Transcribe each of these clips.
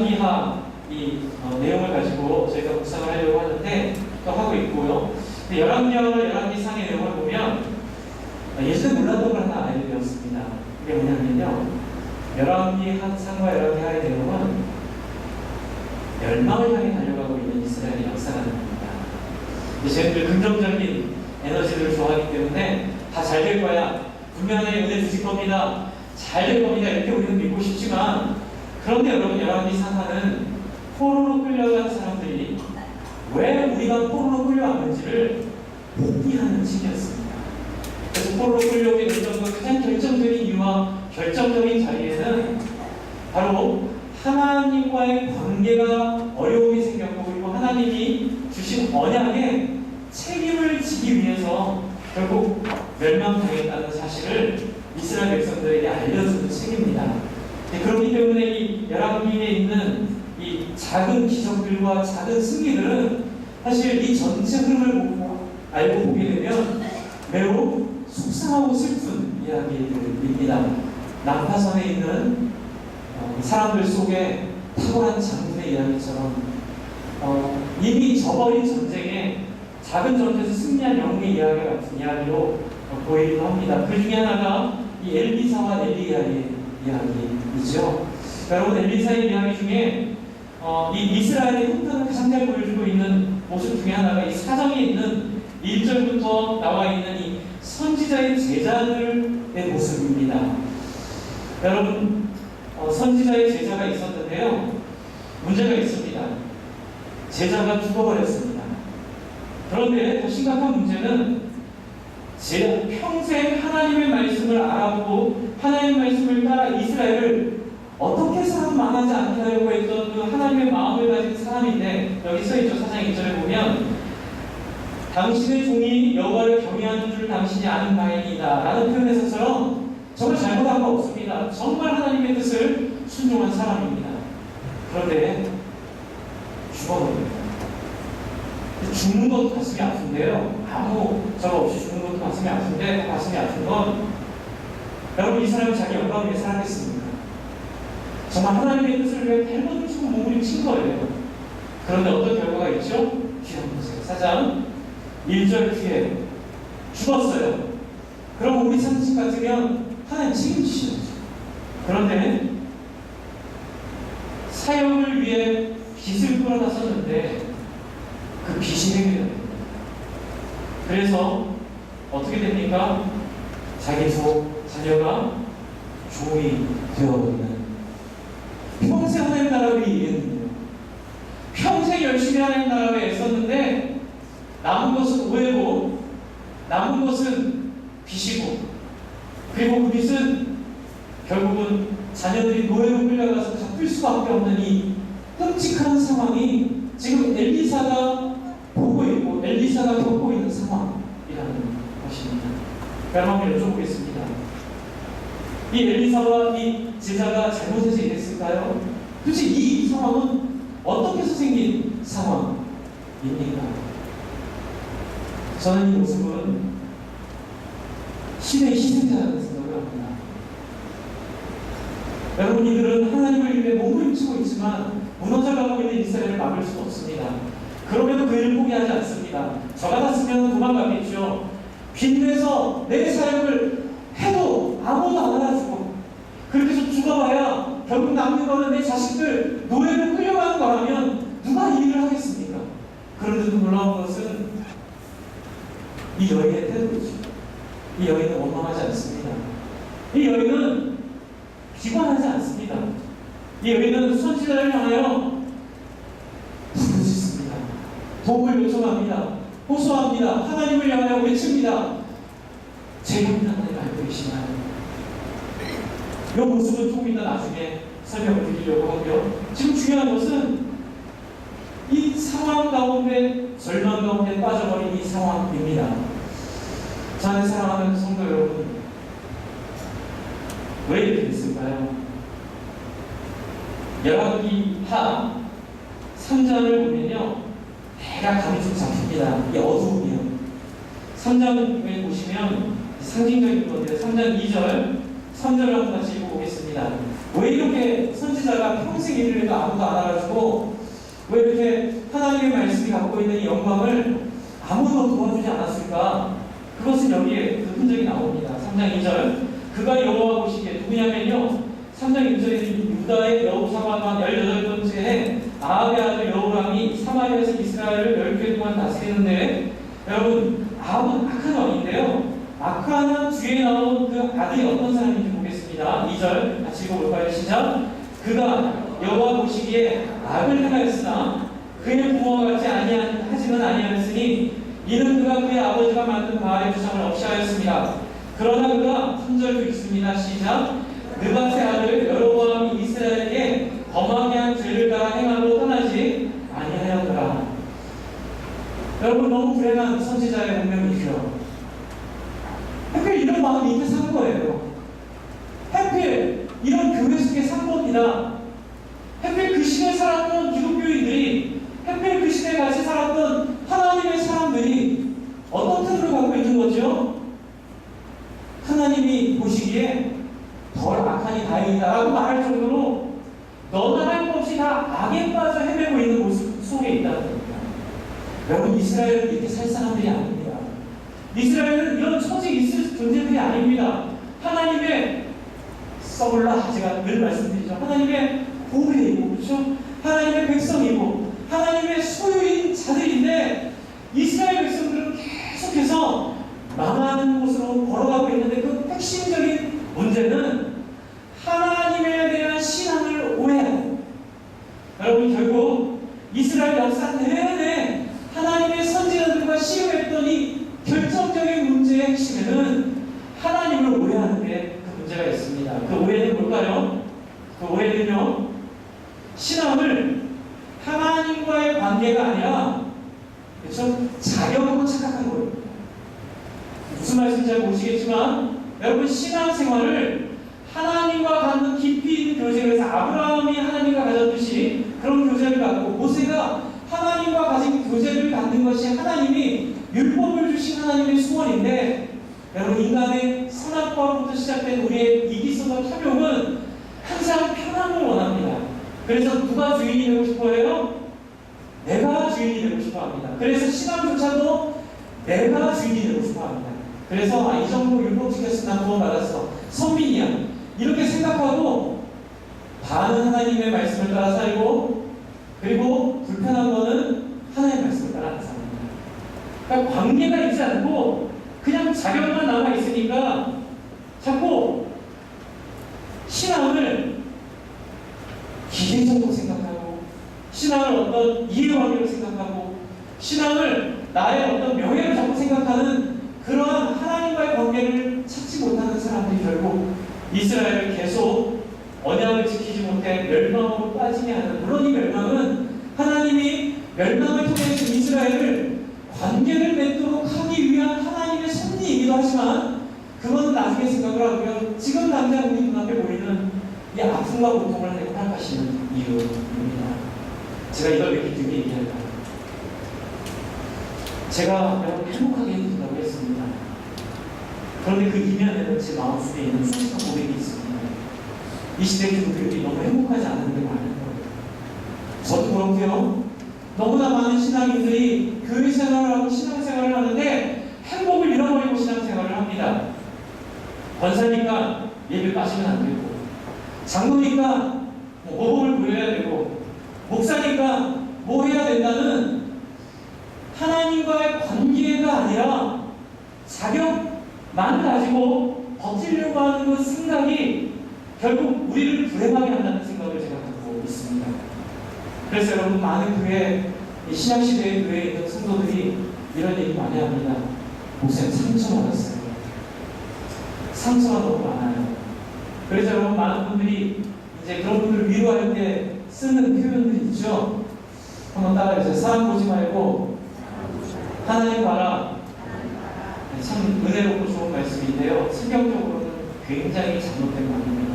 이하 내용을 가지고 저희가 묵상을 하려고 하는데 또 하고 있고요. 열왕기상의 내용을 보면 예전에 몰랐던 걸 하나 알게 되었습니다. 그게 뭐냐면요, 열왕기상과 열왕기하의 내용은 멸망을 향해 달려가고 있는 이스라엘의 역사가 됩니다. 저희들 긍정적인 에너지를 좋아하기 때문에 다 잘 될 거야, 분명하게 은혜 주실 겁니다, 잘 될 겁니다, 이렇게 우리는 믿고 싶지만, 그런데 여러분, 열왕기상하는 포로로 끌려간 사람들이 왜 우리가 포로로 끌려왔는지를 복귀하는 책이었습니다. 그래서 포로로 끌려오게 된 정도 가장 결정적인 이유와 결정적인 자리에는 바로 하나님과의 관계가 어려움이 생겼고, 그리고 하나님이 주신 언약에 책임을 지기 위해서 결국 멸망당했다는 사실을 이스라엘 백성들에게 알려주는 책입니다. 그렇기 때문에 이 열왕기에 있는 이 작은 기적들과 작은 승리들은 사실 이 전체 흐름을 알고 보게 되면 매우 속상하고 슬픈 이야기들입니다. 난파선에 있는 사람들 속에 탁월한 장군의 이야기처럼 이미 저버린 전쟁에 작은 전투에서 승리한 영웅의 이야기 같은 이야기로 보이기도 합니다. 그 중에 하나가 이 엘리사와 엘리야의 이야기이죠. 여러분, 엘리사의 이야기 중에 이 이스라엘의 형편을 가장 잘 보여주고 있는 모습 중에 하나가 이 사정에 있는 1절부터 나와 있는 이 선지자의 제자들의 모습입니다. 여러분, 선지자의 제자가 있었는데요, 문제가 있습니다. 제자가 죽어버렸습니다. 그런데 더 심각한 문제는 평생 하나님의 말씀을 알아보고 하나님의 말씀을 따라 이스라엘을 어떻게 사람 망하지 않게 하려고 했던 그 하나님의 마음을 가진 사람인데, 여기 써있죠. 4장 2절에 보면 당신의 종이 여호와를 경외하는 줄 당신이 아는 바이니이다 라는 표현에서처럼 정말 잘못한 거 없습니다. 정말 하나님의 뜻을 순종한 사람입니다. 그런데 죽어버립니다. 죽는 것도 가슴이 아픈데요, 아무 저거 없이 죽는 것도 가슴이 아픈데, 가슴이 아픈 건 여러분, 이 사람이 자기 영광을 위해 살았겠습니까? 정말 하나님의 뜻을 위해 발버둥치고 몸부림친 거예요. 그런데 어떤 결과가 있죠? 뒤에 한번 보세요. 4장 1절 뒤에 죽었어요. 그럼 우리 상식 같으면 하나님 책임지셔야죠. 그런데 사역을 위해 빚을 끌어놨었는데 그 빚이 해결됩니다. 그래서 어떻게 됩니까? 자기 자녀가 종이 되어버리는, 평생 하나님 나라를 위했는데요, 평생 열심히 하나님 나라에 애썼는데 남은 것은 오해고, 남은 것은 빚이고, 그리고 그 빚은 결국은 자녀들이 노예로 끌려가서 갚을 수밖에 없는 이 끔찍한 상황이 지금 엘리사가 보고 있고 엘리사가 겪고 있는 상황이라는 것입니다. 한번 여쭤보겠습니다. 이 엘리사와 이 제자가 잘못해서 이랬을까요? 도대체 이 상황은 어떻게 해서 생긴 상황입니까? 저는 이 모습은 시대의 희생자라는 생각을 합니다. 여러분, 이들은 하나님을 위해 몸부림치고 있지만 무너져가고 있는 이스라엘을 막을 수 없습니다. 그럼에도 그 일을 포기하지 않습니다. 저 같았으면 도망가겠죠. 빚내서 내 사역을 해도 아무도 안 알아주고, 그렇게 해서 죽어봐야 결국 남는 거는 내 자식들 노예로 끌려가는 거라면 누가 이 일을 하겠습니까? 그런데도 놀라운 것은 이 여인의 태도이죠. 이 여인은 원망하지 않습니다. 이 여인은 비관하지 않습니다. 이 여인은 선지자를 향하여 부르짖습니다. 도움을 요청합니다. 호소합니다. 하나님을 향하여 외칩니다. 제 형편 하나님 알고 계시나요? 이 모습은 조금 이따 나중에 설명을 드리려고 하고요. 지금 중요한 것은 이 상황 가운데, 절망 가운데 빠져버린 이 상황입니다. 저는 사랑하는 성도 여러분, 왜 이렇게 됐을까요? 열왕기하 3장을 보면요, 해가 감이 좀 잡힙니다. 이 어두움이요. 3장을 보시면 상징적인 건데요. 3장 2절, 3절을 한번 같이 읽어보겠습니다. 왜 이렇게 선지자가 평생 일을 해도 아무도 안 알아주고 왜 이렇게 하나님의 말씀이 갖고 있는 이 영광을 아무도 도와주지 않았을까? 그것은 여기에 그 흔적이 나옵니다. 3장 2절 그가 여호와 보시기에 누구냐면요 3장 2절에는 유다의 여호사밧왕 18번째 해 아합의 아들 여호람이 사마리아에서 이스라엘을 10개 동안 다스리는데 여러분 아합은 악한 왕인데요 악한 뒤에 나온 그 아들이 어떤 사람인지 보겠습니다. 2절 같이 읽어볼까요? 시작. 그가 여호와 보시기에 악을 행하였으나 그의 부모와 같이 하지는 아니하였으니 이는 그가 그의 아버지가 만든 바알의 주상을 없이 하였습니다. 그러나 그가 3절도 있습니다. 시작. 느밧의 아들 여로보암이 이스라엘에게 범하게 한 죄를 따라 행함으로 떠나지 아니하였더라. 여러분 너무 불행한 선지자의 운명이죠. 하필 이런 마음이 이때 산 거예요. 하필 이런 교회 속에 산 겁니다. 하필 그 시대에 살았던 기독교인들이 하필 그 시대에 같이 살았던 하나님의 사람들이 어떤 태도를 갖고 있는 거죠? 하나님이 보시기에 덜 악하니 다행이다라고 말할 정도로 너나 할 것 없이 다 악에 빠져 헤매고 있는 모습 속에 있다는 겁니다. 여러분 이스라엘은 이렇게 살 사람들이 아닙니다. 이스라엘은 이런 처지에 있을 존재들이 아닙니다. 하나님의 서블라 제가 늘 말씀드리죠. 하나님의 보배이고 그렇죠? 하나님의 백성이고 하나님의 소유인 자들인데 이스라엘 백성들은 계속해서 망하는 곳으로 걸어가고 있는데 그 핵심적인 문제는 하나님에 대한 신앙을 오해하는 여러분 결국 이스라엘 역사 내내 하나님의 선지자들과 시험했던 이 결정적인 문제의 핵심에는 하나님을 오해하는 게 그 문제가 있습니다. 그 오해는 뭘까요? 그 오해는요 신앙을 하나님과의 관계가 아니라 그렇죠? 자격으로 착각한 거예요. 무슨 말씀인지 잘 모르시겠지만 여러분 신앙생활을 하나님과 갖는 깊이 있는 교제를 해서 아브라함이 하나님과 가졌듯이 그런 교제를 갖고 모세가 하나님과 가진 교제를 갖는 것이 하나님이 율법을 주신 하나님의 소원인데 여러분 인간의 선악과부터 시작된 우리의 이기성과 탐욕은 항상 편함을 원합니다. 그래서 누가 주인이 되고 싶어해요? 내가 주인이 되고 싶어합니다. 그래서 신앙조차도 내가 주인이 되고 싶어합니다. 그래서 이 정도 율법 지켰으면 난 구원 받았어. 선민이야. 이렇게 생각하고 반은 하나님의 말씀을 따라 살고 그리고 불편한 거는 하나님의 말씀을 따라 안 삽니다. 그러니까 관계가 있지 않고 그냥 자격만 남아 있으니까 자꾸 신앙을 기계적으로 생각하고 신앙을 어떤 이해관계로 생각하고 신앙을 나의 어떤 명예로 자꾸 생각하는 그러한 하나님과의 관계를 찾지 못하는 사람들이 결국 이스라엘을 계속 언약을 지키지 못해 멸망으로 빠지게 하는 물론 이 멸망은 하나님이 멸망을 통해서 이스라엘을 관계를 맺도록 하기 위한 하나님의 섭리이기도 하지만 그건 나중에 생각을 하고요. 지금 당장 우리 눈앞에 보이는 이 아픔과 고통을 허락하시는 이유입니다. 제가 이걸 왜 기쁘게 얘기할까요? 제가 여러분 행복하게 해준다고 했습니다. 그런데 그 이면에는 제 마음속에 있는 솔직한 고백이 있습니다. 이 시대 교우들이 너무 행복하지 않은 게 많은 거예요. 저도 그렇고요. 너무나 많은 신앙인들이 교회 생활을 하고 신앙생활을 하는데 행복을 잃어버리고 신앙생활을 합니다. 권사니까 예배 빠지면 안 되고 장로니까 모범을 보여야 되고 목사니까 뭐 해야 된다는 하나님과의 관계가 아니라 자격만 가지고 버티려고 하는 그 생각이 결국 우리를 불행하게 한다는 생각을 제가 갖고 있습니다. 그래서 여러분 많은 교회, 신약시대의 교회에 있는 성도들이 이런 얘기 많이 합니다. 목사님 상처받았어요. 상처가 너무 많아요. 그래서 여러분 많은 분들이 이제 그런 분들을 위로할 때 쓰는 표현들이 있죠. 한번 따라해주세요. 사람 보지 말고 하나님 봐라. 참 은혜롭고 좋은 말씀인데요. 성경적으로는 굉장히 잘못된 말입니다.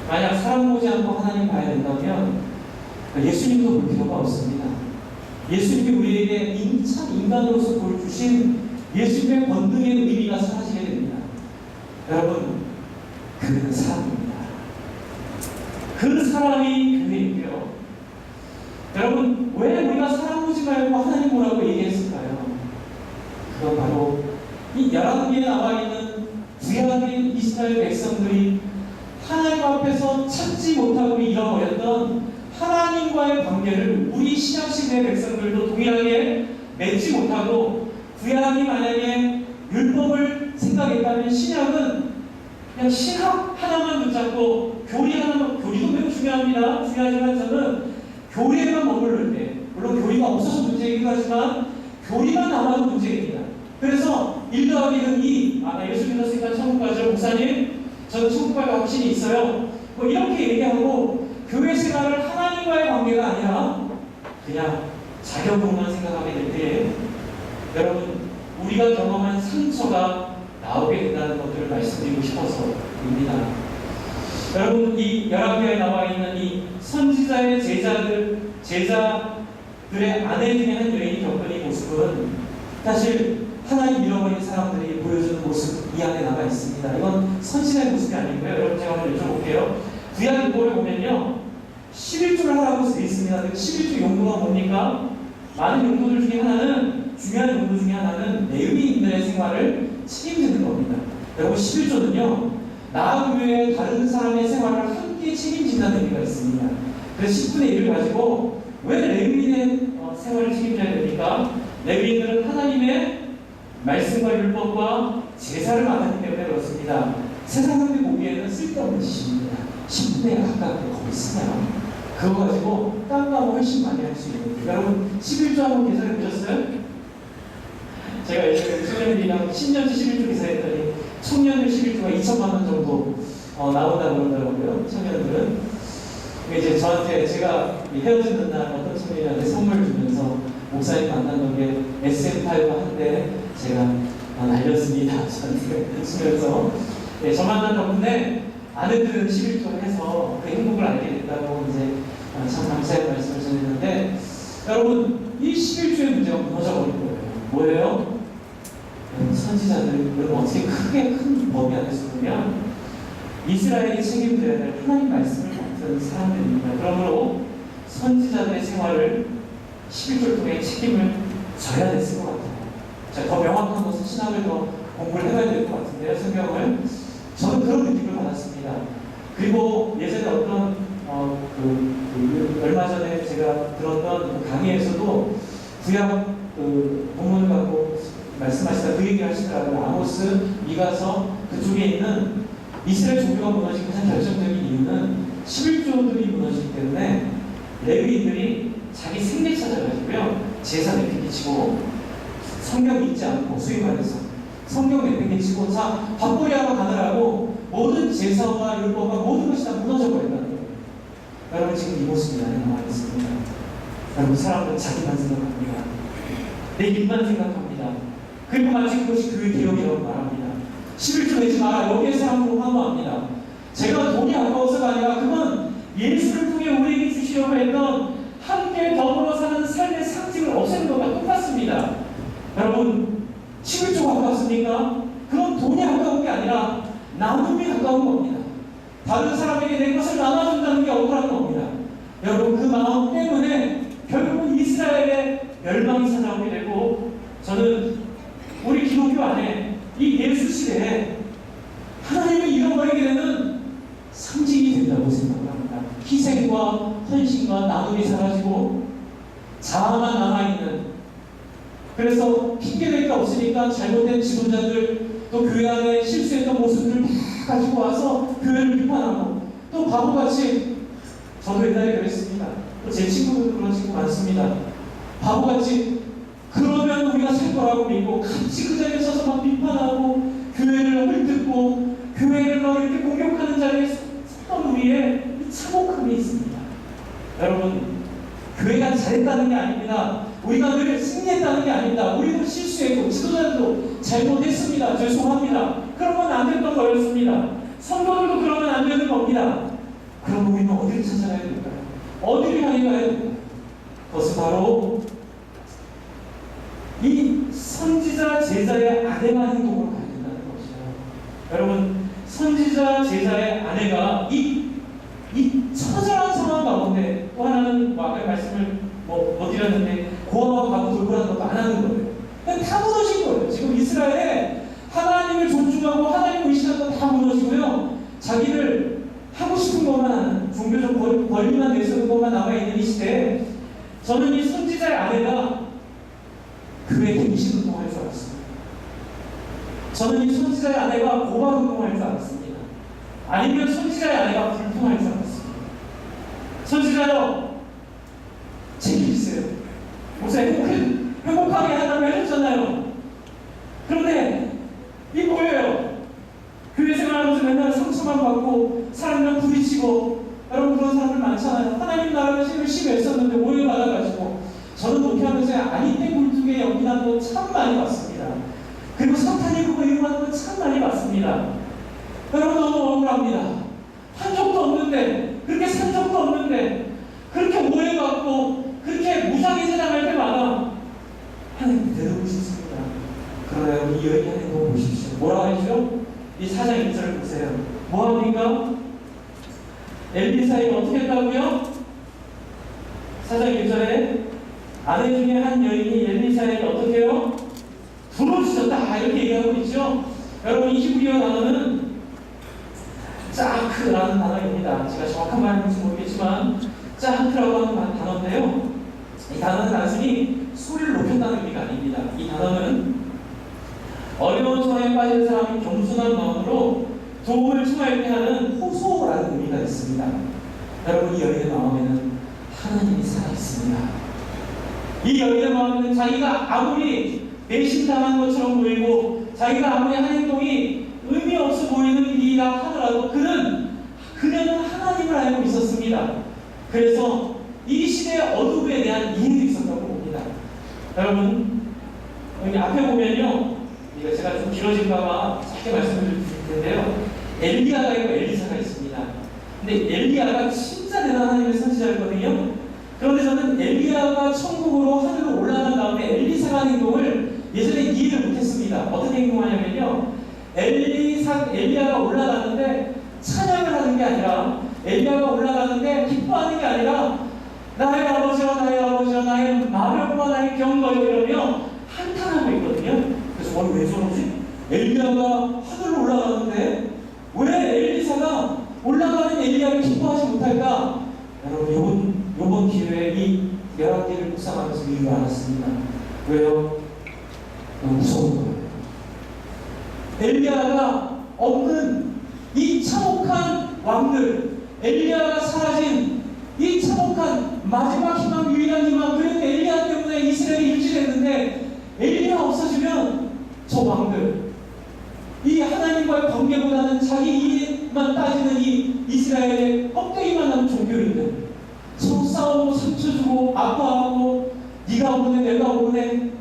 만약 사람 보지 않고 하나님 봐야 된다면 예수님도 볼 필요가 없습니다. 예수님이 우리에게 참 인간으로서 보여주신 예수님의 권능의 의미가 사라지게 됩니다. 여러분, 그는 사람입니다. 그 사람이 교회이고요. 여러분, 왜 우리가 사람 보지 말고 하나님 보라고 얘기했을까요? 그건 바로 이 11개에 나와 있는 구약의 이스라엘 백성들이 하나님 앞에서 찾지 못하고 잃어버렸던 하나님과의 관계를 우리 신약시대의 백성들도 동일하게 맺지 못하고, 구약이 만약에 율법을 생각했다면 신약은 그냥 신학 하나만 붙잡고 교리 하나만, 교리도 매우 중요합니다. 중요하지만 저는 교리에만 머무를 때, 물론 교리가 없어서 문제이기도 하지만 교리만 남아도 문제입니다. 그래서 1 더하기 2, 나 예수 믿었으니까 천국 가죠. 목사님, 저는 천국 갈 확신이 있어요. 뭐 이렇게 얘기하고 교회 생활을 하나님과의 관계가 아니라 그냥 자격으로만 생각하게 될 때, 여러분, 우리가 경험한 상처가 나오게 된다는 것들을 말씀드리고 싶어서입니다. 여러분, 이 11개에 나와 있는 이 선지자의 제자들의 아내 중에 한 여인이 겪은 이 모습은 사실 하나님 잃어버린 사람들이 보여주는 모습 이 안에 남아 있습니다. 이건 선지자의 모습이 아니고요. 여러분, 제가 한번 여쭤볼게요. 구약 율법을 보면요, 11조를 하라고 되어 있습니다. 11조 용도가 뭡니까? 많은 용도들 중에 하나는, 중요한 용도 중에 하나는 레위인들의 생활을 책임지는 겁니다. 여러분, 11조는요, 나 외에 다른 사람의 생활을 함께 책임진다는 의미가 있습니다. 그래서 10분의 1을 가지고 왜 레위인의 생활을 책임져야 됩니까? 레위인들은 하나님의 말씀과 율법과 제사를 맡았기 때문에 그렇습니다. 세상 사람들이 보기에는 쓸데없는 짓입니다. 10분의 1 가깝게 거기 쓰면 그거 가지고 딴 거 훨씬 많이 할 수 있는. 여러분, 11조 한번 계산해 보셨어요? 제가 예전에 청년들이랑 10년째 11조 계산했더니 청년들 11조가 2천만 원 정도 나온다고 그러더라고요. 청년들은. 이제 저한테 제가 헤어지는 날 어떤 청년이한테 선물을 주면서 목사님 만난 게 SM5 한대 제가 날렸습니다. 저한테 웃으면서. 네, 저 만난 덕분에 아내들은 11조를 해서 그 행복을 알게 됐다고 이제 참 감사의 말씀을 전했는데, 여러분, 이 11조의 문제가 무너져버린 거예요. 뭐예요? 선지자들은 어떻게 크게 큰 범위 안에서 보면 이스라엘이 책임져야 될 하나님 말씀을 맡은 사람들입니다. 그러므로 선지자들의 생활을 11조를 통해 책임을 져야 됐을 것 같아요. 자, 더 명확한 것은 신학을 더 공부를 해봐야 될 것 같은데요, 성경을. 저는 그런 느낌을 받았습니다. 그리고 예전에 어떤 얼마 전에 제가 들었던 그 강의에서도 구약 본문을 갖고 말씀하시다 그 얘기를 하시더라고요. 아모스, 미가서 그쪽에 있는 이스라엘 종교가 무너진 가장 결정적인 이유는 11조들이 무너지기 때문에 레위인들이 자기 생계 찾아가지고요, 제사 내팽개치고 성경 읽지 않고, 소위 말해서 성경 내팽개치고 밥벌이하러 가느라고 모든 제사와 율법과 모든 것이 다 무너져 버린다는 거예요. 여러분, 지금 이 모습이 안에 남아 있습니다. 여러분, 사람들은 자기만 생각합니다. 내 일만 생각합니다. 그리고 마치 그것이 교회 개혁이라고 말합니다. 11조 내지 마라. 여기에 사람으로 환호합니다. 제가 돈이 아까워서가 아니라 그건 예수를 통해 우리에게 주시려고 했던 함께 더불어 사는 삶의 상징을 없애는 것과 똑같습니다. 여러분, 11조가 아까웠습니까? 그건 돈이 아까운 게 아니라 나눔이 아까운 겁니다. 다른 사람에게 내 것을 나눠준다는 게 억울한 겁니다. 여러분, 그 마음 때문에 결국은 이스라엘의 멸망이 찾아오게 되고, 저는 우리 기독교 안에 이 예수 시대에 하나님을 잃어버리게 되는 상징이 된다고 생각합니다. 희생과 헌신과 나눔이 사라지고 자아만 남아있는, 그래서 핑계댈 게 없으니까 잘못된 지도자들, 또 교회 안에 실수했던 모습들을 다 가지고 와서 교회를 비판하고, 또 바보같이, 저도 옛날에 그랬습니다. 또 제 친구들도 그런 친구 많습니다. 바보같이 그러면 우리가 살 거라고 믿고 같이 그 자리에 서서 막 비판하고 교회를 헐뜯고 교회를 막 이렇게 공격하는 자리에 섰던 우리의 참혹함이 있습니다. 여러분, 교회가 잘했다는 게 아닙니다. 우리가 늘 승리했다는 게 아닙니다. 우리도 실수했고 지도자들도 잘못했습니다. 죄송합니다. 그러면 안 됐던 거였습니다. 성도들도 그러면 안 되는 겁니다. 그럼 우리는 어디를 찾아가야 될까요? 어디를 향해 가야 될까요? 그것은 바로 이 선지자 제자의 아내만 행동으로 가야 된다는 것이에요. 여러분, 선지자 제자의 아내가 이 말씀을 못 드렸는데 고아와 과부 돌보라는 것도 안 하는 거예요. 그냥 다 무너진 거예요. 지금 이스라엘에 하나님을 존중하고 하나님을 의식하는 건 다 무너지고요. 자기를 하고 싶은 것만 하는 종교적 권리만 내세우는 것만 남아있는 이 시대에 저는 이 선지자의 아내가 그에게 임신운동할 줄 알았습니다. 저는 이 선지자의 아내가 고발운동할 줄 알았습니다. 아니면 선지자의 아내가 불평할 줄 알았습니다. 선지자여 책임지세요. 목사님 행복하게 하라고 해줬잖아요. 그런데 이 뭐예요? 교회 생활하면서 맨날 상처만 받고 사람이랑 부딪히고 여러분 그런 사람들 많잖아요. 하나님 나라를 열심히 애썼는데 오해받아가지고 저는 목회하면서 아닌데 굴뚝에 연기나는 거 참 많이 봤습니다. 그리고 사탄이 그거 이용하는 거 참 많이 봤습니다. 여러분 너무 억울합니다. 한 적도 없는데 그렇게 산 적도 없는데 그렇게 오해받고 그렇게 무상히 세상할 때마다 하나님 대답을 싶습니다. 그러나 여러분 이 여인의 행동을 보십시오. 뭐라고 했죠? 이 4장 1절을 보세요. 뭐합니까? 엘리사가 어떻게 했다고요? 4장 1절에 아내 중에 한 여인이 엘리사에게 어떻게 해요? 부러지셨다 이렇게 얘기하고 있죠. 여러분 이 히브리어 단어는 짜크라는 단어입니다. 제가 정확한 말인지 모르겠지만 짜크라고 하는 단어인데요. 이 단어는 단순히 소리를 높였다는 의미가 아닙니다. 이 단어는 어려운 상황에 빠진 사람이 겸손한 마음으로 도움을 청할 때 하는 호소라는 의미가 있습니다. 여러분 이 여인의 마음에는 하나님이 살아있습니다. 이 여인의 마음에는 자기가 아무리 배신당한 것처럼 보이고 자기가 아무리 한 행동이 의미 없어 보이는 일이라 하더라도 그녀는 하나님을 알고 있었습니다. 그래서 이 시대의 어둠에 대한 이해도 있었다고 봅니다. 여러분 여기 앞에 보면요, 이거 제가 좀 길어질까봐 짧게 말씀을 드릴 텐데요. 엘리야가 있고 엘리사가 있습니다. 근데 엘리야가 진짜 대단한 하나님의 선지자였거든요. 그런데 저는 엘리야가 천국으로 하늘로 올라간 다음에 엘리사가 한 행동을 예전에 이해를 못했습니다. 어떻게 행동하냐면요, 엘리야가 올라가는데 찬양을 하는 게 아니라, 엘리야가 올라가는데 기뻐하는 게 아니라 나의 아버지와 나의 아버지와 나의 마병과 나의 경거여 이러며 한탄하고 있거든요. 그래서 왜 저러지? 엘리야가 하늘로 올라가는데 왜 엘리사가 올라가는 엘리야를 기뻐하지 못할까? 여러분 이번 기회에 이 열왕기를 묵상하면서 이유를 알았습니다. 왜요? 너무 무서운 거예요. 엘리야가 없는 이 참혹한 왕들, 엘리야가 사라진 이 참혹한 마지막 희망, 유일한 희망, 그런데 엘리야 때문에 이스라엘이 유지됐는데 엘리야 없어지면 저 왕들, 이 하나님과의 관계보다는 자기 이익만 따지는 이 이스라엘의 껍데기만 남은 종교인들, 서로 싸우고 상처 주고 아파하고 네가 오네 내가 오네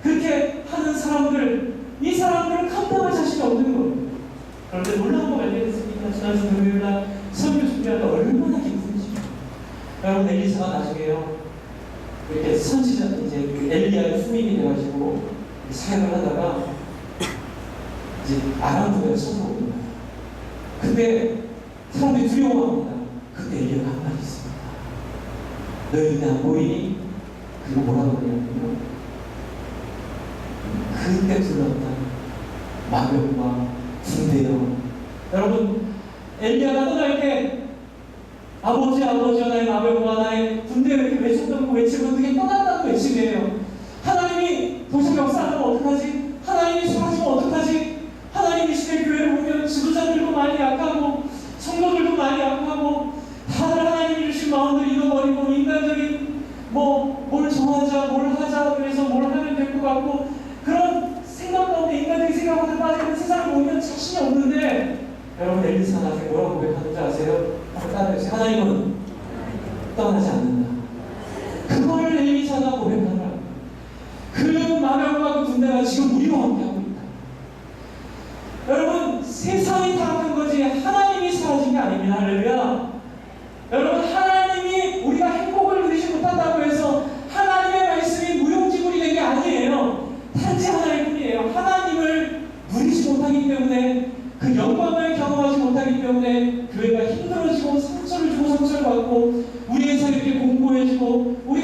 그렇게 하는 사람들, 이 사람들을 감당할 자신이 없는 거예요. 그런데 놀라운 거 발견했습니다. 지난주 금요일날 설교 준비하다 얼마나 기쁜지. 여러분 엘리사가 나중에요 이렇게 선지자 이제 엘리야의 후임이 돼가지고 사역을 하다가 이제 아람국에 쳐들어옵니다. 근데 사람들이 두려워합니다. 그때 엘리야가 한 말이 있습니다. 너희는 안 보이니? 그리고 뭐라고 그러냐면요, 그때 들었던 마병과 군대요. 여러분 엘리야가 떠날 때 아버지 아버지와 나의 마병과 나의 군대 이렇게 외쳤던 그 외침은 그게 떠난다는 외침이에요. 하나님이 도시 역사하면 어떡하지? 하나님이 사라지면 어떡하지? 하나님이 시대 교회를 보면 지도자들도 많이 약하고 성도들도 많이 약하고 다들 하나님이 주신 마음을 잃어버리고 인간적인 뭘 정하자 뭘 하자 그래서 뭘 하면 될 것 같고 그런 생각 가운데 인간적인 생각으로 빠지는 세상을 보면 자신이 없는데, 여러분 엘리사 나중에 뭐라고 고백하는지 아세요? 한번 따라해주세요. 하나님은 떠나지 않는다. 그걸 엘리사가 고백하더라. 그 마병과 그 군대가 지금 우리와 함께하고 있다. 여러분 세상이 타락한 거지 하나님이 사라진 게 아닙니다. 할렐루야. 여러분 하나님이 우리가 행복을 누리지 못한다고 해서 하나님의 말씀이 무용지물이 된 게 아니에요. 단지 하나일 뿐이에요. 하나님을 누리지 못하기 때문에, 그 영광을 경험하지 못하기 때문에 교회가 힘들어지고 상처를 주고 상처를 받고 우리의 삶이 이렇게 공고해지고 우리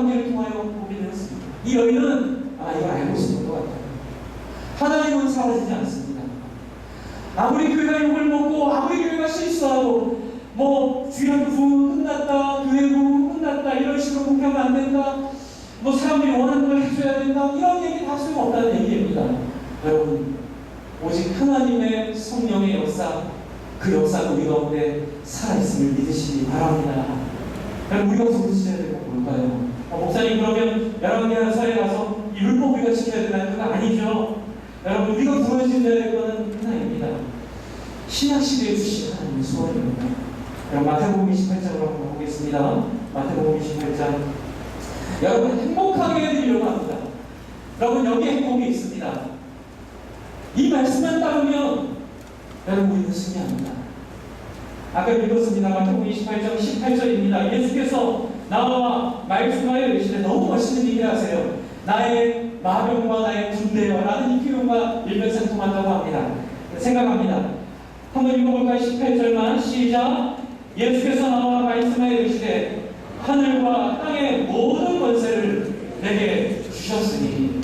관계를 통하여 보게 되었습니다. 이 여인은 이걸 알고 있었던 것 같아요. 하나님은 사라지지 않습니다. 아무리 교회가 욕을 먹고 아무리 교회가 실수하고 주일 부흥 끝났다, 교회 부흥 끝났다, 이런 식으로 목표하면 안 된다, 사람들이 원하는 걸 해줘야 된다, 이런 얘기 다 소용없다는 얘기입니다. 여러분, 오직 하나님의 성령의 역사, 그 역사가 우리 가운데 살아있음을 믿으시기 바랍니다. 그럼 우리가 부르셔야 될 건 뭘까요? 목사님, 그러면 11개월에 가서 이 율법 우리가 지켜야 되나요? 그거 아니죠. 여러분, 우리가 부르셔야 될 것은 하나입니다. 신약시대에 주신 하나님의 소원입니다. 그럼 마태복음 28장으로 한번 보겠습니다. 마태복음 28장. 여러분, 행복하게 해드리려고 합니다. 여러분, 여기 행복이 있습니다. 이 말씀만 따르면 여러분, 우리는 승리합니다. 아까 읽었습니다. 마태복음 28장 18절입니다. 예수께서 나와 말씀하여 이르시되, 너무 멋있는 얘기를 하세요. 나의 마병과 나의 군대와 라는 이 표현과 일맥상통한다고 합니다. 생각합니다. 한번 읽어볼까요? 18절만 시작. 예수께서 나와 말씀하여 이르시되, 하늘과 땅의 모든 권세를 내게 주셨으니.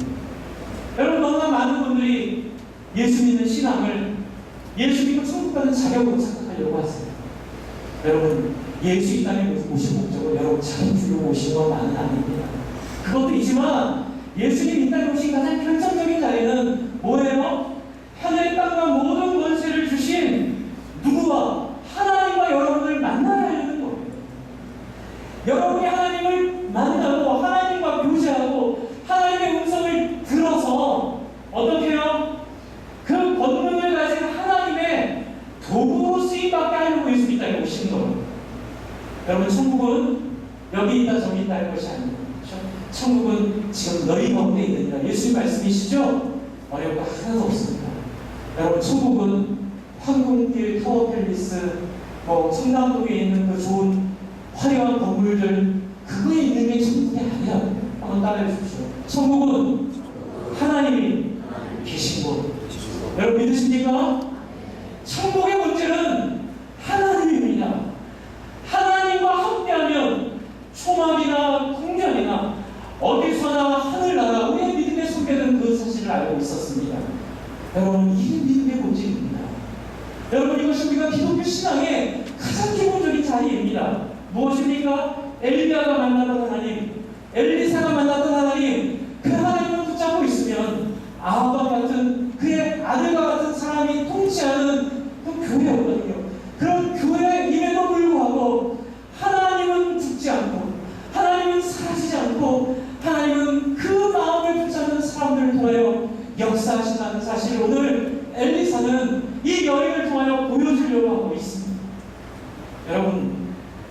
여러분, 너무나 많은 분들이 예수 믿는 신앙을 예수 믿고 천국 가는 자격으로 생각하려고 하세요. 여러분, 예수 이 땅에 오신 목적은 여러분 자기 주려고 오신 것만은 아닙니다. 그것도 있지만 예수님 이 땅에 오신 가장 결정적인 자리는 뭐예요? 하늘 땅과 모든 권세를 주신 누구와? 하나님과 여러분을 만나야 하는 거예요. 여러분이 하나님을 만나고 하나님과 교제하고 하나님의 음성을 들어서 어떻게 해요? 그 권능을 가진 하나님의 도구로 쓰임받게 하려고 예수 이 땅에 오신 거예요. 여러분, 천국은 여기 있다 저기 있다 할 것이 아닙니다. 천국은 지금 너희 가운데 있느니라. 예수님 말씀이시죠? 어려운 거 하나도 없습니다. 여러분, 천국은 황금길, 타워팰리스, 청담동에 있는 그 좋은 화려한 건물들, 그거에 있는 게 천국이 아니라. 한번 따라해 주십시오. 천국은 하나님이 계신 곳. 여러분, 믿으십니까? 천국의 문제는 하나님입니다. 하나님과 함께하면 초막이나 궁전이나 어디서나 하늘나라, 우리의 믿음에 소개된 그 사실을 알고 있었습니다. 여러분, 이게 믿음의 본질입니다. 여러분, 이것이 우리가 기독교 신앙의 가장 기본적인 자리입니다. 무엇입니까? 엘리야가 만났던 하나님, 엘리사가 만났던 하나님, 그 하나님을 붙잡고 있으면 아합과 같은 그의 아들과 같은 사람이 통치하는 그 교회였거든요. 그런 교회임에도 불구하고 하나님은 죽지 않고 하나님은 사라지지 않고 하나님은 그 마음을 붙잡는 사람들을 통하여 역사하신다는 사실을 오늘 엘리사는 이 여인을 통하여 보여주려고 하고 있습니다. 여러분,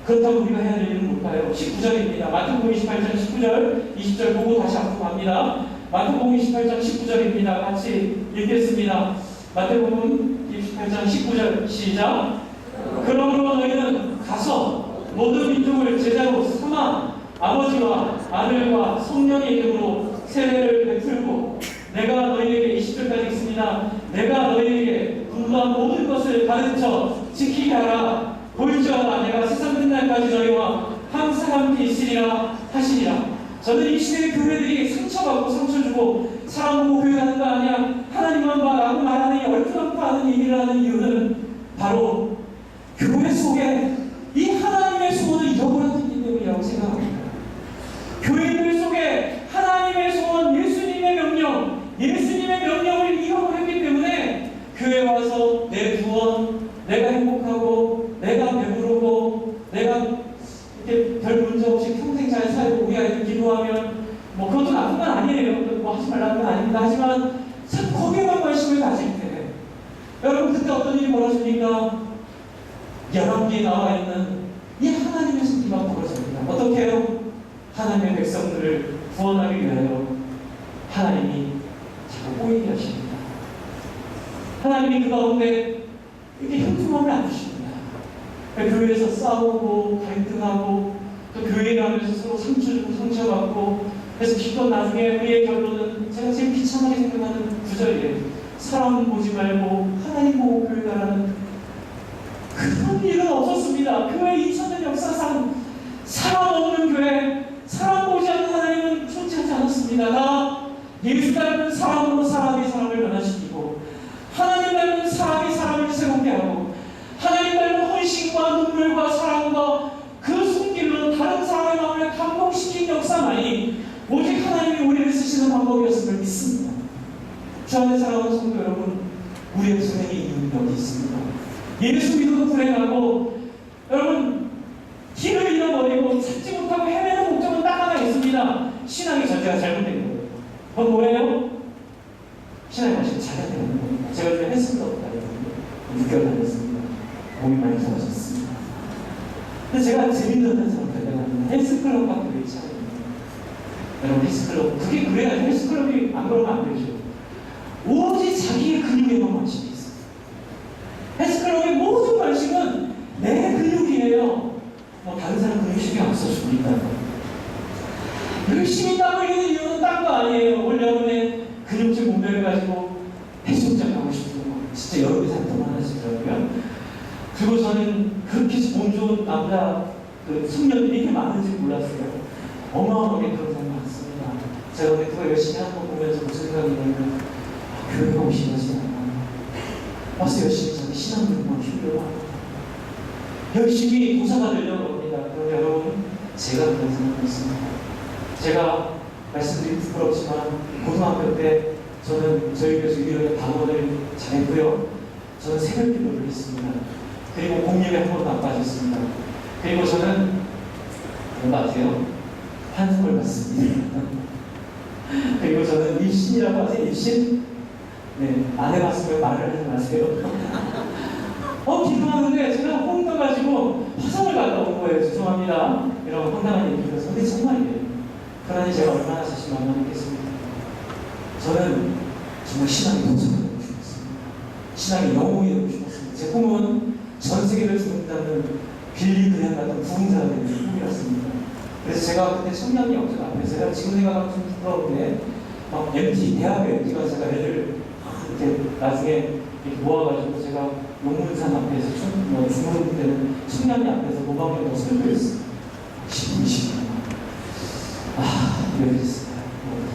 그렇다고 우리가 해야 될 일은 뭘까요? 19절입니다. 마태복음 28장 19절, 20절 보고 다시 앞으로 갑니다. 마태복음 28장 19절입니다. 같이 읽겠습니다. 마태복음 28장 19절 시작. 그러므로 너희는 가서 모든 민족을 제자로 삼아 아버지와 아들과 성령의 이름으로 세례를 베풀고, 내가 너희에게 20절까지 있습니다. 내가 너희에게 분부한 모든 것을 가르쳐 지키게 하라. 볼지어다 내가 세상 끝날까지 너희와 항상 함께 있으리라 하시니라. 저는 이 시대의 교회들이 상처받고 상처 주고 사람 보고 교회 가는 거 아니야, 하나님만 봐 라고 말하는 이 얼큰없고 하는 얘기를 하는 이유는 바로 교회 속에 이 하나님의 소원을 잃어버렸기 때문이라고 생각합니다. 교회들 속에 하나님의 소원, 예수님의 명령, 예수님의 명령을 잃어버렸기 때문에 교회 와서 내 구원, 내가 행복하고 내가 배부르고 내가 이렇게 별 문제 없이 평생 잘 살고 우리 아이들 기도하면 그것도 나쁜 건 아니에요. 하지 말라는 건 아닙니다. 하지만 참 거기에만 관심을 가질 때 여러분, 그때 어떤 일이 벌어집니까? 열왕기에 나와 있는 이 하나님의 손길만 벌어집니다. 어떻게 해요? 하나님의 백성들을 구원하기 위하여 하나님이 자꾸 꼬이게 하십니다. 하나님이 그 가운데 이렇게 형통함을 안 주십니다. 교회에서 싸우고 갈등하고 또 교회에 가면서 서로 상처 주고 상처받고, 그래서 기껏 나중에 우리의 결론은 제가 제일 귀찮게 생각하는 구절이에요. 사람 보지 말고 하나님 보고 교회 가라는 그런 일은 없었습니다. 교회 2000년 역사상 사람 없는 교회, 사람 보지 않는 닮은 사람으로 사람이 사람을 변화시키고, 하나님 닮은 사람이 사람을 새롭게 하고, 하나님 닮은 헌신과 눈물과 사랑과 그 손길로 다른 사람의 마음을 감동시킨 역사만이 오직 하나님이 우리를 쓰시는 방법이었음을 믿습니다. 주 안에 사랑하는 성도 여러분, 우리의 불행의 이유는 여기 있습니다. 예수 믿어도 불행하고, 여러분 길을 잃어버리고 찾지 못하고 헤매는 목적은 딱 하나 있습니다. 신앙의 전제가 잘못된 거예요. 그건 뭐예요? 신앙의 방식이 잘못된 겁니다. 제가 요즘에 헬스클럽 다녔는데 6개월 다녔습니다. 몸이 많이 좋아졌습니다. 근데 제가 재밌는 사람 발견합니다. 헬스클럽밖에 왜 있지 않아요? 여러분 헬스클럽, 그게 그래야 헬스클럽이 안 그러면 안 되죠. 오로지 자기의 근육에만 관심이 있어요. 헬스클럽의 모든 관심은 내 근육이에요. 뭐 다른 사람 근육 신경 안 써주니까. 열심히 땀 흘리는 이유는 딴 거 아니에요. 올 여름에 근육질 몸매를 가지고 해수욕장 가고 싶은 거 진짜 여름에 살동안 하시더라고요. 그리고 저는 그렇게 몸 좋은 남자 청년들이 이렇게 많은지 몰랐어요. 어마어마하게 그런 사람이 많습니다. 제가 오늘 그거 열심히 하는 거 보면서 무슨 생각이 나냐면, 교회가 오시지 않나. 와서 열심히 자기 신앙들만 힘들어하고 열심히 도사가 되려고 합니다. 그런데 여러분, 제가 그런 생각이 있습니다. 제가 말씀드리기 부끄럽지만 고등학교 때 저는 저희 교회에서 유일하게 방언을 잘했고요. 저는 새벽 기도를 했습니다. 그리고 공립에 한 번도 안 빠졌습니다. 그리고 저는 뭔가 아세요? 환송을 받습니다. 그리고 저는 일신이라고 하세요? 일신? 네, 안 해봤으면 말을 하지 마세요. 기도하는데 제가 홍 떠가지고 화성을 갔다 온 거예요. 죄송합니다. 이런 황당한 얘기를 해서. 근데 정말이에요. 그러니 제가 얼마나 자신 만만했겠습니까? 저는 정말 신앙이 도착하고 싶었습니다. 신앙이 영웅이 되고 싶었습니다. 제 꿈은 전 세계를 주목하는 빌리 그레이엄 같은 부흥자가 되는 꿈이었습니다. 그래서 제가 그때 청년 영적 앞에서, 제가 지금 생각하면 좀 부끄러운데, 막 MT, 대학의 MT가 제가 애들 이렇게 나중에 이렇게 모아가지고 제가 용문산 앞에서 중문 때는 청년이 앞에서 모방으로 설교했어요. 10분, 20분. 왜 그랬을까요?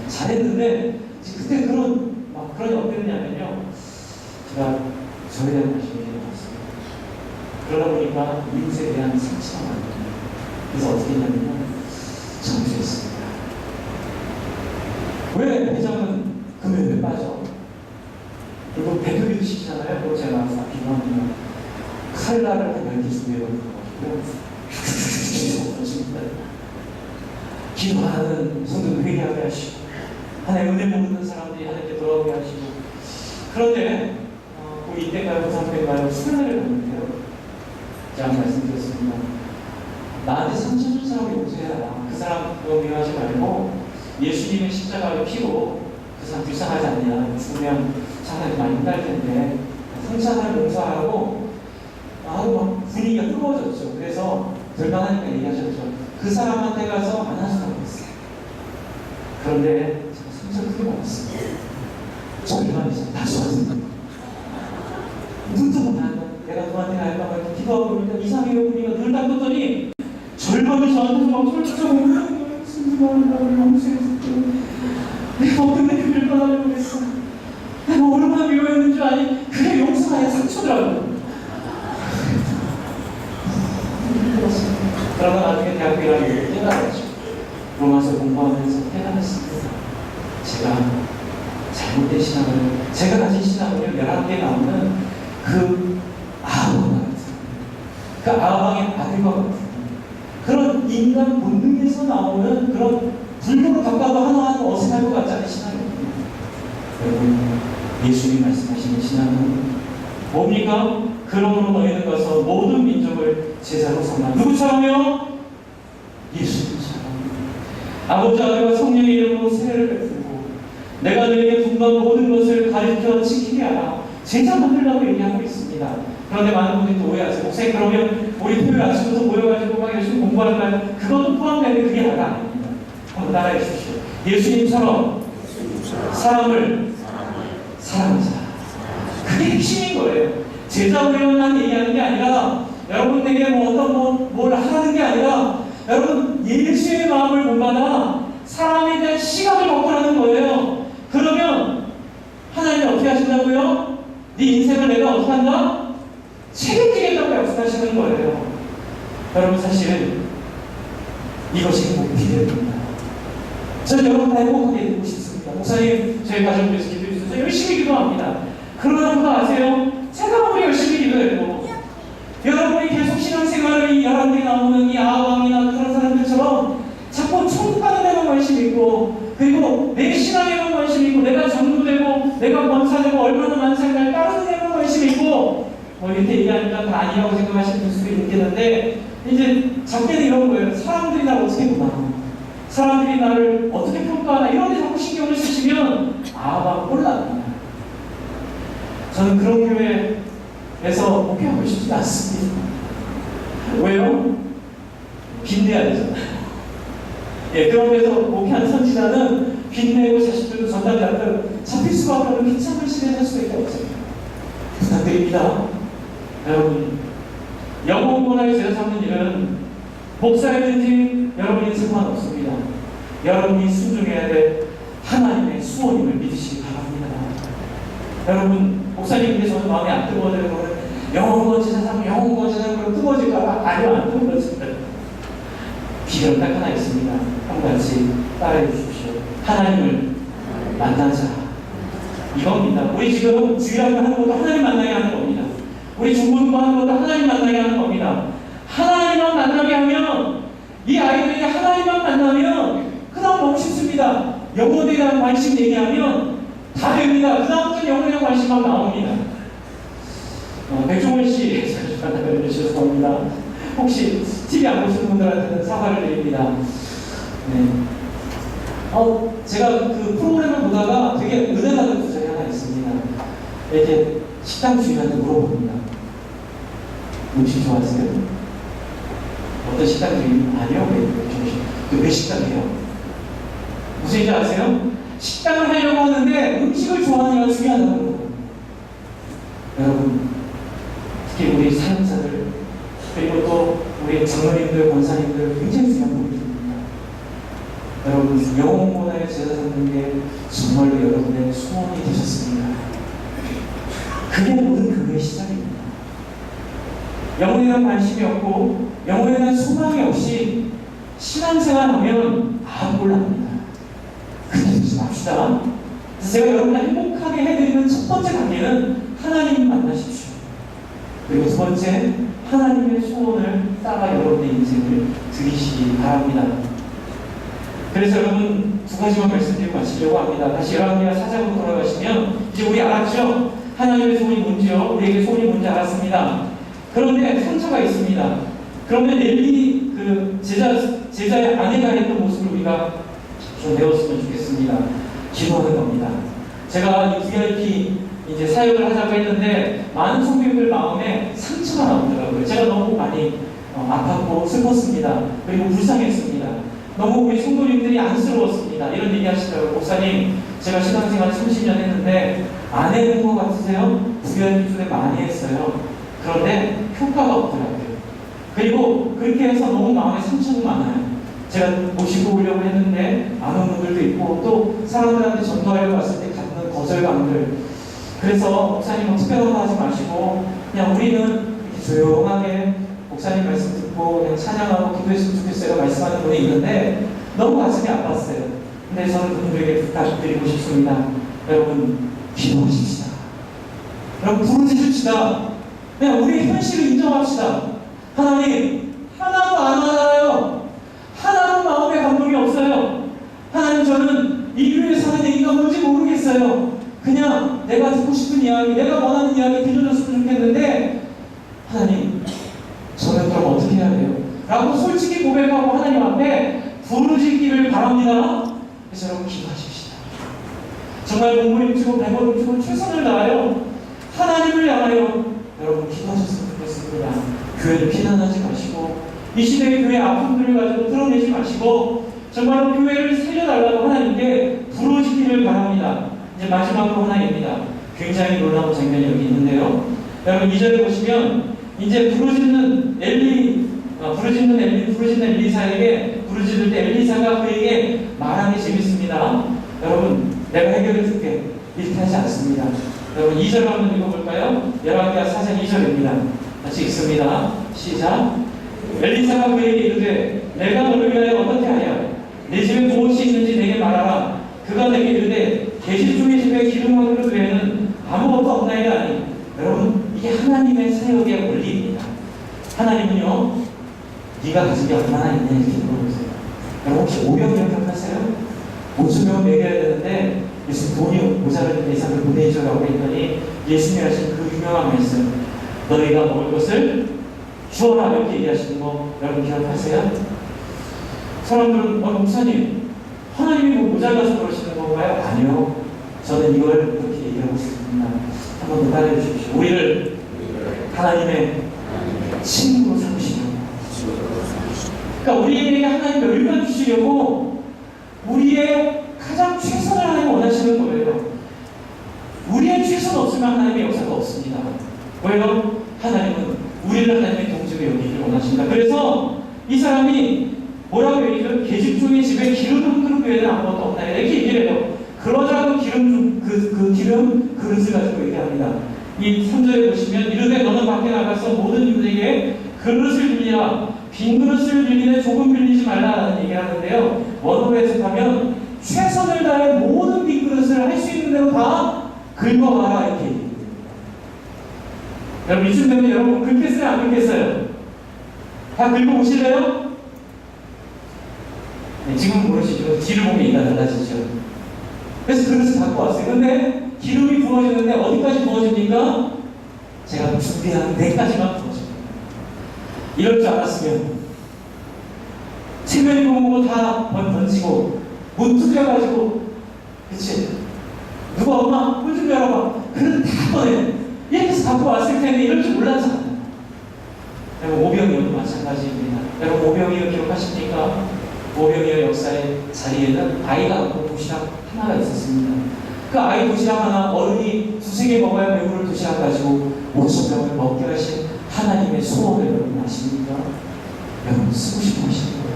잘했는데, 그때 그런 어땠냐면요. 제가 저에 대한 관심이 많았어요. 그러다 보니까 이웃에 대한 상처가 많아요. 그래서 어떻게 했냐면요. 정주했습니다. 왜 회장은 금요일에 빠져? 그리고 배교기도 시키잖아요. 그리고 제가 막 비교하면 칼날을 한 10개 준비해버리고 기도하는 성도들 회개하게 하시고, 하나의 은혜 모르는 사람들이 하나님께 돌아오게 하시고. 그런데 우리 이때가요, 고3때가요, 수련회를 갔는데요. 제가 말씀드렸습니다. 나한테 상처 준 사람을 용서해라. 그 사람 그거 미워하지 말고 예수님의 십자가를 피고 그 사람 불쌍하지 않냐. 죽으면 장난이 많이 힘날 텐데 상처를 용서하라고 하고 막 분위기가 뜨거워졌죠. 그래서 절반하니까 얘기하셨죠. 그 사람한테 가서 안아주라고 했어요. 그런데 제가 상처를 크게 받았어요. 절반이죠. 다 좋았습니다. 눈뜨고 내가 너한테 알까 이렇게 기도하고 있는데 이상해요. 분위기가 늘 닦았더니 절반이 저한테 막 솔직하고 승리하려고 용서해줄게. 내가 어떻게 그를 떠나려고 했어. 내가 얼마나 미워했는 줄 아니? 그게 용서가 아니라 상처더라고요. 그러다 나중에 대학교 1학년 깨달았죠. 로마서 공부하면서 깨달았습니다. 제가 잘못된 신앙을, 제가 가진 신앙을 11개에 나오는 그 아합과 같은, 그 아합의 아들과 같은 그런 인간 본능에서 나오는 그런 불교로 바꿔도 하나하나 어색할 것 같지 않은 신앙입니다. 여러분, 예수님이 말씀하시는 신앙은 뭡니까? 그러므로 너희는 가서 모든 민족을 제자로 삼아. 누구처럼요? 예수님처럼. 아버지, 아들과 성령의 이름으로 세례를 베풀고 내가 너희에게 분부한 모든 것을 가르쳐 지키게 하라. 제자 만들라고 얘기하고 있습니다. 그런데 많은 분들이 또 오해하세요. 목사님, 그러면 우리 토요일 아침부터 모여가지고 막 열심히 공부할까요? 그것도 포함되는 그게 다가 아닙니다. 한번 따라해 주십시오. 예수님처럼 사람을 사랑하자. 그게 핵심인 거예요. 제자 훈련만 얘기하는 게 아니라, 여러분에게 뭘 하라는 게 아니라, 여러분 예수의 마음을 본받아 사람에 대한 시각을 바꾸라는 거예요. 그러면 여러분 사실은 이것이 행복이 됩니다. 저는 여러분 다 행복하게 되고 싶습니다. 목사님, 저희 가족 위해서 기도해 주셔서 열심히 기도합니다. 그러나 그거 아세요? 제가 아무리 열심히 기도해도 여러분이 계속 신앙생활을 이 여러분이 나오는 이 아왕이나 그런 사람들처럼 자꾸 천국 가는 데만 관심 있고, 그리고 내 신앙에만 관심 있고, 내가 전도되고 내가 권사되고 얼마나 만상을 따르는 데만 관심 있고, 뭐 이렇게 얘기하니까 다 아니라고 생각하시는 수도 있겠는데, 이제 작게는 이런 거예요. 사람들이 나를 어떻게 보나, 사람들이 나를 어떻게 평가하나, 이런 데 자꾸 신경을 쓰시면 막 곤란합니다. 저는 그런 교회에서 목회하고 싶지 않습니다. 왜요? 빚내야 되잖아요. 예, 그런 데서 목회하는 선지자는 빚내고 자식들도 전달자들 잡힐 수밖에 없는 비참한 시대에 살 수가 있다고 생각합니다. 부탁드립니다. 여러분, 영혼 문화의 제자 삼는 일은 목사이든지 여러분이 상관없습니다. 여러분이 순종해야 될 하나님의 수호님을 믿으시기 바랍니다. 여러분, 목사님께서는 마음에 안 뜨거워지는 거는 영혼 제자 삼는 영혼 제자 삼는 뜨거워질까봐 아니요, 안 뜨거워집니다. 비결은 딱 하나 있습니다. 한 가지 따라해 주십시오. 하나님을 만나자. 이겁니다. 우리 지금 주일학교 하는 것도 하나님 만나게 하는 겁니다. 우리 중고등부 하는 것도 하나님 만나게 하는 겁니다. 하나님만 만나게 하면, 이 아이들이 하나님만 만나면 그 다음 너무 쉽습니다. 영혼에 대한 관심 얘기하면 다 됩니다. 그 다음부터 영혼에 대한 관심만 나옵니다. 백종원 씨, 죄송합니다. 혹시 TV 안 보시는 분들한테는 사과를 드립니다. 네. 제가 그 프로그램을 보다가 되게 은혜 받은 구절이 하나 있습니다. 이렇게 식당 주인한테 물어봅니다. 음식 좋아하세요? 어떤 식당 주인? 아니요. 왜 식당이에요? 무슨 얘기 아세요? 식당을 하려고 하는데 음식을 좋아하느냐가 중요하다는 거예요. 여러분, 특히 우리 사역자들, 그리고 또 우리 장로님들, 권사님들 굉장히 중요한 부분입니다. 여러분, 영혼 문화의 제자 삼는 게 정말로 여러분의 소원이 되셨습니다. 그게 모든 교회의 시작입니다. 영혼에 대한 관심이 없고 영혼에 대한 소망이 없이 신앙생활하면 곤란합니다. 그렇게 하지 맙시다. 그래서 제가 여러분을 행복하게 해드리는 첫 번째 단계는 하나님 만나십시오. 그리고 두 번째, 하나님의 소원을 따라 여러분의 인생을 드리시기 바랍니다. 그래서 여러분, 두 가지만 말씀드리고 마치려고 합니다. 다시 열왕기하 4장으로 돌아가시면 이제 우리 알았죠? 하나님의 소원이 뭔지요? 우리에게 소원이 뭔지 알았습니다. 그런데 상처가 있습니다. 그러면 엘리 그 제자의 아내가 했던 모습을 우리가 좀 배웠으면 좋겠습니다. 기도하는 겁니다. 제가 이 VIP 이제 사역을 하자고 했는데 많은 성도님들 마음에 상처가 나오더라고요. 제가 너무 많이 아팠고 슬펐습니다. 그리고 불쌍했습니다. 너무 우리 성도님들이 안쓰러웠습니다. 이런 얘기 하시더라고요. 목사님, 제가 신앙생활 30년 했는데 안 해본 것 같으세요? 부연 기술에 많이 했어요. 그런데 효과가 없더라고요. 그리고 그렇게 해서 너무 마음에 상처가 많아요. 제가 모시고 오려고 했는데 안 온 분들도 있고, 또 사람들한테 전도하려고 왔을 때 갖는 거절감들. 그래서 목사님 특별한 거 하지 마시고 그냥 우리는 이렇게 조용하게 목사님 말씀 듣고 그냥 찬양하고 기도했으면 좋겠어요 말씀하는 분이 있는데 너무 가슴이 아팠어요. 근데 저는 그분들에게 부탁드리고 싶습니다. 여러분, 기도하십시다. 여러분, 부르짖읍시다. 그냥 우리의 현실을 인정합시다. 하나님, 하나도 안 알아요. 하나도 마음에 감동이 없어요. 하나님, 저는 이 교회에서 하는 얘기가 뭔지 모르겠어요. 그냥 내가 듣고 싶은 이야기, 내가 원하는 이야기 들려줬으면 좋겠는데 하나님, 저는 그럼 어떻게 해야 돼요? 라고 솔직히 고백하고 하나님 앞에 부르짖기를 바랍니다. 그래서 여러분, 기도하십시다. 정말 몸부림 치고 배부름 치고 최선을 다하여 하나님을 향하여 여러분 기도하셨으면 좋겠습니다. 교회를 비난하지 마시고 이 시대의 교회 아픔들을 가지고 드러내지 마시고 정말로 교회를 살려달라고 하나님께 부르짖기를 바랍니다. 이제 마지막으로 하나입니다. 굉장히 놀라운 장면이 여기 있는데요. 여러분 2절에 보시면 이제 부르짖는 엘리사에게 부르짖을 때 엘리사가 그에게 말하는 게 재밌습니다. 여러분, 내가 해결해 줄게. 이렇게 하지 않습니다. 여러분 2절 한번 읽어볼까요? 열왕기하 4장 2절입니다. 같이 읽습니다. 시작. 엘리사가 그에게 이르되 내가 너를 위하여 어떻게 하냐? 내 집에 무엇이 있는지 내게 말하라. 그가 내게 이르되 계집 중의 집에 기름 한 그릇 외에는 아무것도 없나이다 하니. 여러분, 이게 하나님의 사역의 원리입니다. 하나님은요, 네가 가진 게 얼마나 있냐 이렇게 물어보세요. 여러분 혹시 오병 기억하세요? 5,000명 먹여야 되는데 예수님 돈이 모자랄 때 이상을 보내줘라고 했더니 예수님이 하신 그 유명한 말씀, 너희가 먹을 것을 주어라 이렇게 얘기하시는 거 여러분 기억하세요? 사람들은 목사님 하나님이 뭐 모자라서 그러시는 건가요? 아니요, 저는 이걸 그렇게 얘기하고 있습니다. 한번 더 따라해 주십시오. 우리를 하나님의 친구로 삼으시는, 그러니까 우리에게 하나님의 의를 주시려고 우리의 가장 최선을 하나님 원하시는 거예요. 우리의 최선 없으면 하나님의 역사가 없습니다. 왜요? 하나님은 우리를 하나님의 동족에 여기기를 원하십니다. 그래서 이 사람이 뭐라고 얘기해요? 계집 중의 집에 기름 한 그릇 외에는 아무것도 없다 이렇게 얘기를 해요. 그러자 그 기름 그릇을 가지고 얘기합니다. 이 3절에 보시면 이르되 너는 밖에 나가서 모든 이들에게 그릇을 빌리라. 빈 그릇을 빌리되 조금 빌리지 말라라는 얘기를 하는데요. 원어로 해석하면 최선을 다해 모든 빈 그릇을 할 수 있는 대로 다 긁어와라 이렇게 얘기해요. 여러분 이쯤 되면 여러분 긁겠어요? 안 긁겠어요? 다 긁어보실래요? 네, 지금은 모르시죠. 뒤를 보면 이가 달라지죠. 그래서 그릇을 갖고 왔어요. 근데 기름이 부어지는데 어디까지 부어집니까? 제가 준비한 데까지만 부어집니다. 이럴 줄 알았으면 체면이 보고 다 던지고 못 두드려가지고, 그치? 누가 엄마 문 좀 열어봐. 그릇 다 꺼내. 이렇게 해서 갖고 왔을 텐데 이럴 줄 몰랐잖아. 여러분 오병이어도 마찬가지입니다. 여러분 오병이어 기억하십니까? 오병이어 역사의 자리에는 아이가 갖고 도시락 하나가 있었습니다. 그 아이 도시락 하나 어른이 두세 개 먹어야 배부를 도시락 가지고 5,000명을 먹게 하신 하나님의 소원을 여러분 아십니까? 여러분 쓰고 싶어 하시는 거예요.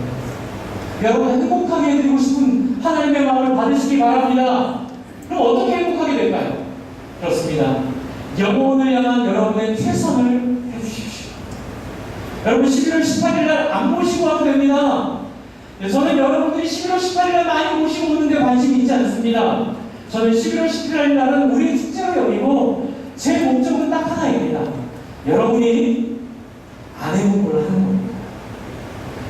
여러분 행복하게 해드리고 싶은 하나님의 마음을 받으시기 바랍니다. 그럼 어떻게 행복하게 될까요? 그렇습니다. 영혼을 향한 여러분의 최선을 해주십시오. 여러분 11월 18일 날 안 모시고 와도 됩니다. 저는 여러분들이 11월 18일 날 많이 모시고 오는데 관심이 있지 않습니다. 저는 11월 17일 날은 우리의 축제로 여기고 제 목적은 딱 하나입니다. 여러분이 안 해본 걸 하는 겁니다.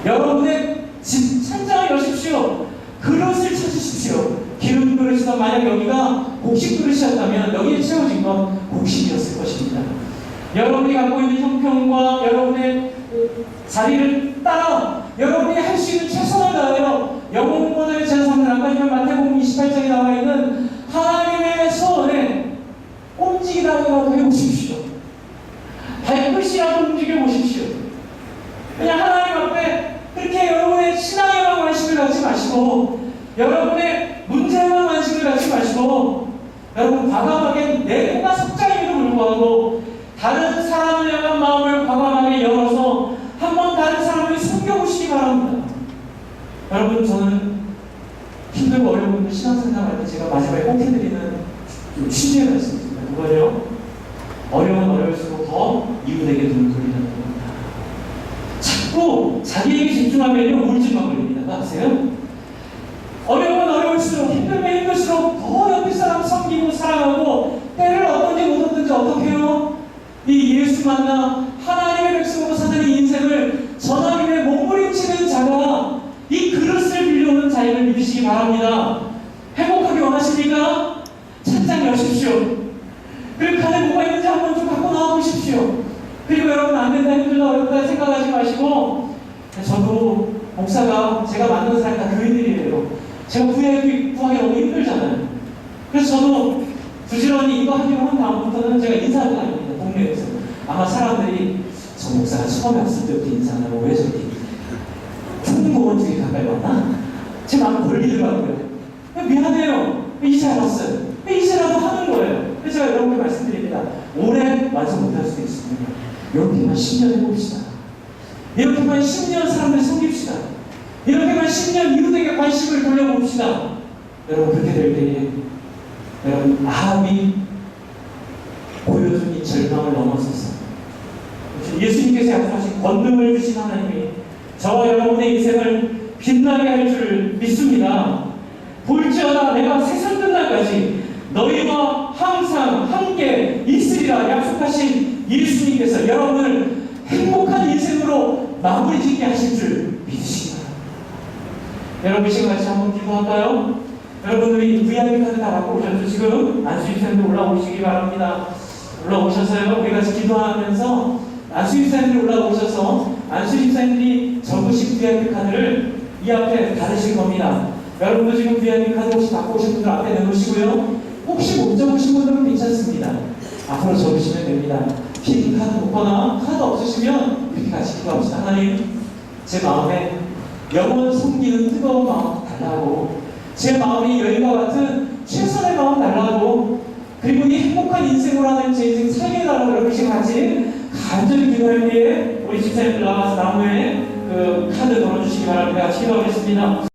여러분의 집 찬장을 여십시오. 그릇을 찾으십시오. 기름 그릇이던 만약 여기가 곡식 그릇이었다면 여기에 채워진 건 곡식이었을 것입니다. 여러분이 갖고 있는 형편과 여러분의 자리를 따라 여러분이 할 수 있는 최선을 다하여 영혼권의 제사상을 아까 지금 마태복음 28장에 나와 있는 하나님의 소원에 꼼찍이라고 해보십시오. 발끝이라도 움직여 보십시오. 그냥 하나님 앞에 그렇게 여러분의 신앙에만 관심을 갖지 마시고 여러분의 문제에만 관심을 갖지 마시고 여러분 과감하게 내가 석자임에도 불구하고 다른 사람을 향한 마음을 과감하게 열어서 한번 다른 사람을 섬겨보시기 바랍니다. 여러분 저는 힘들고 어려운 분들 신앙생활할 때 제가 마지막에 꼭 해드리는 취지의 말씀입니다. 그거요. 어려운 어려울수록 더 이웃에게 눈을 돌리는 겁니다. 자꾸 자기에게 집중하면요 우울증만 걸립니다. 아세요? 어려우면 어려울수록 힘들면 힘들수록 더 옆에 사람 섬기고 사랑하고 때를 얻든지 못 얻든지 어떻게 해요? 이 예수 만나 하나님의 백성으로 사는 이 인생을 전하님의 몸부림치는 자가 이 그릇을 빌려오는 자임을 믿으시기 바랍니다. 행복하게 원하십니까? 찬장 여십시오. 그리고 칸에 뭐가 있는지 한번 좀 갖고 나와보십시오. 그리고 여러분 안 된다 힘들다 어렵다 생각하지 마시고 저도 목사가 제가 만난 사람이 다 교인들이에요. 제가 구하기 너무 힘들잖아요. 그래서 저도 부지런히 이거 하기로 한 다음부터는 제가 인사를 다닙니다. 동네에서. 아마 사람들이 저 목사가 처음에 왔을 때부터 인사하고 왜 저렇게 풍부한 쪽에 가까이 왔나? 제 마음 걸리더라고요. 미안해요. 이제 알았어요. 이제라도 하는 거예요. 그래서 제가 여러분께 말씀드립니다. 올해 완성 못할 수도 있습니다. 이렇게만 10년 해봅시다. 이렇게만 10년 사람들 섬깁시다. 이렇게만 10년 이웃에게 관심을 돌려봅시다. 여러분 그렇게 될 때에 여러분 아합이 보여준 이 절망을 넘어서서 예수님께서 약속하신 권능을 주신 하나님이 저와 여러분의 인생을 빛나게 할 줄 믿습니다. 볼지어다 내가 세상 끝날까지 너희와 항상 함께 있으리라 약속하신 예수님께서 여러분을 행복한 인생으로 마무리 짓게 하실 줄 믿으시기 바랍니다. 여러분 이 시간 같이 한번 기도할까요? 여러분들이 VIP 카드 다 갖고 오셨죠? 지금 안수집사님들 올라오시기 바랍니다. 올라오셔서요 우리 같이 기도하면서 안수집사님들 올라오셔서 안수집사님들이 적으신 VIP 카드를 이 앞에 받으실 겁니다. 여러분도 지금 VIP 카드 혹시 갖고 오신 분들 앞에 내놓으시고요. 혹시 못 적으신 분들은 괜찮습니다. 앞으로 적으시면 됩니다. 핀 카드 없거나 카드 없으시면 이렇게 같이 기도합시다. 하나님, 제 마음에 영원 섬기는 뜨거운 마음 달라고, 제 마음이 여인과 같은 최선의 마음 달라고, 그리고 이 행복한 인생으로 하는 제 인생 살게 해달라고 이렇게 같이 간절히 기도할 때에 우리 집사님들 나와서 나무에 그 카드 걸어주시기 바랍니다. 같이 기도하겠습니다.